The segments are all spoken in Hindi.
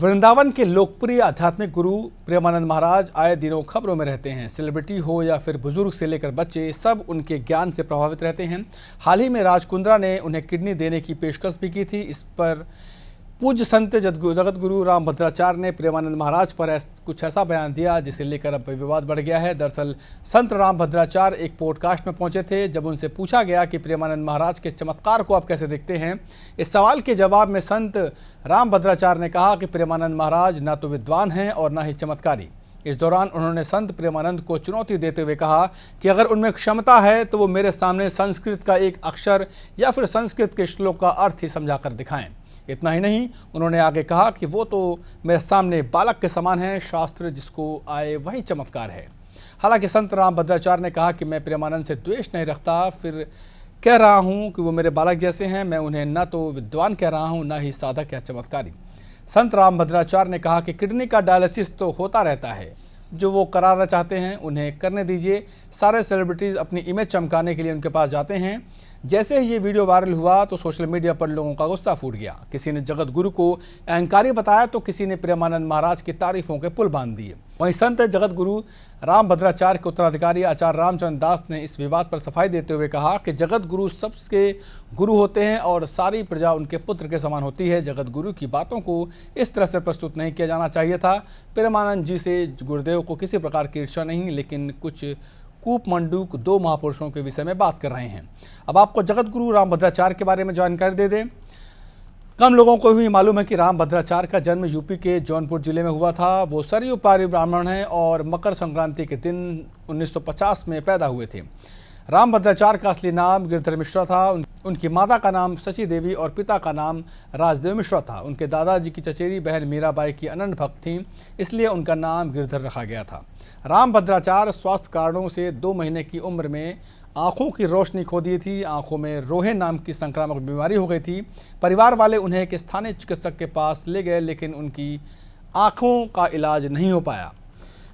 वृंदावन के लोकप्रिय आध्यात्मिक गुरु प्रेमानंद महाराज आए दिनों खबरों में रहते हैं। सेलिब्रिटी हो या फिर बुजुर्ग से लेकर बच्चे, सब उनके ज्ञान से प्रभावित रहते हैं। हाल ही में राज कुंद्रा ने उन्हें किडनी देने की पेशकश भी की थी। इस पर पूज्य संत जगत गुरु रामभद्राचार्य ने प्रेमानंद महाराज पर कुछ ऐसा बयान दिया जिसे लेकर अब विवाद बढ़ गया है। दरअसल संत रामभद्राचार्य एक पॉडकास्ट में पहुंचे थे। जब उनसे पूछा गया कि प्रेमानंद महाराज के चमत्कार को आप कैसे देखते हैं, इस सवाल के जवाब में संत रामभद्राचार्य ने कहा कि प्रेमानंद महाराज न तो विद्वान हैं और न ही चमत्कारी। इस दौरान उन्होंने संत प्रेमानंद को चुनौती देते हुए कहा कि अगर उनमें क्षमता है तो वो मेरे सामने संस्कृत का एक अक्षर या फिर संस्कृत के श्लोक का अर्थ ही समझाकर दिखाएं। इतना ही नहीं, उन्होंने आगे कहा कि वो तो मेरे सामने बालक के समान है, शास्त्र जिसको आए वही चमत्कार है। हालांकि संत रामभद्राचार्य ने कहा कि मैं प्रेमानंद से द्वेष नहीं रखता, फिर कह रहा हूँ कि वो मेरे बालक जैसे हैं। मैं उन्हें न तो विद्वान कह रहा हूँ, न ही साधक या चमत्कारी। संत रामभद्राचार्य ने कहा कि किडनी का डायलिसिस तो होता रहता है, जो वो कराना चाहते हैं उन्हें करने दीजिए। सारे सेलिब्रिटीज़ अपनी इमेज चमकाने के लिए उनके पास जाते हैं। जैसे ही ये वीडियो वायरल हुआ तो सोशल मीडिया पर लोगों का गुस्सा फूट गया। किसी ने जगत गुरु को अहंकारी बताया तो किसी ने प्रेमानंद महाराज की तारीफों के पुल बांध दिए। वहीं संत जगत गुरु रामभद्राचार्य के उत्तराधिकारी आचार्य रामचंद्र दास ने इस विवाद पर सफाई देते हुए कहा कि जगत गुरु सबके गुरु होते हैं और सारी प्रजा उनके पुत्र के समान होती है। जगत गुरु की बातों को इस तरह से प्रस्तुत नहीं किया जाना चाहिए था। प्रेमानंद जी से गुरुदेव को किसी प्रकार की ईर्ष्या नहीं, लेकिन कुछ कूप मंडूक दो महापुरुषों के विषय में बात कर रहे हैं। अब आपको जगत गुरु रामभद्राचार्य के बारे में जानकारी दे दें। कम लोगों को भी मालूम है कि रामभद्राचार्य का जन्म यूपी के जौनपुर जिले में हुआ था। वो सरयू पारी ब्राह्मण हैं और मकर संक्रांति के दिन 1950 में पैदा हुए थे। रामभद्राचार्य का असली नाम गिरधर मिश्रा था। उनकी माता का नाम शशि देवी और पिता का नाम राजदेव मिश्रा था। उनके दादाजी की चचेरी बहन मीराबाई की अनन्य भक्त थीं, इसलिए उनका नाम गिरधर रखा गया था। रामभद्राचार्य स्वास्थ्य कारणों से 2 महीने की उम्र में आँखों की रोशनी खो दी थी। आँखों में रोहे नाम की संक्रामक बीमारी हो गई थी। परिवार वाले उन्हें एक स्थानीय चिकित्सक के पास ले गए, लेकिन उनकी आँखों का इलाज नहीं हो पाया।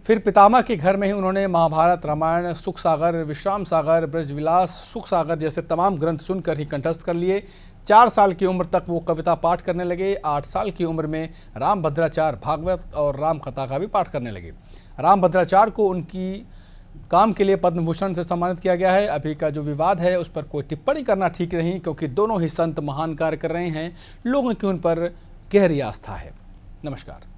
फिर पितामह के घर में ही उन्होंने महाभारत, रामायण, सुख सागर, विश्राम सागर, ब्रजविलास, सुख सागर जैसे तमाम ग्रंथ सुनकर ही कंठस्थ कर लिए। 4 साल की उम्र तक वो कविता पाठ करने लगे। 8 साल की उम्र में रामभद्राचार्य भागवत और राम कथा का भी पाठ करने लगे। रामभद्राचार्य को उनकी काम के लिए पद्म भूषण से सम्मानित किया गया है। अभी का जो विवाद है उस पर कोई टिप्पणी करना ठीक नहीं, क्योंकि दोनों ही संत महान कार्य कर रहे हैं। लोगों की उन पर गहरी आस्था है। नमस्कार।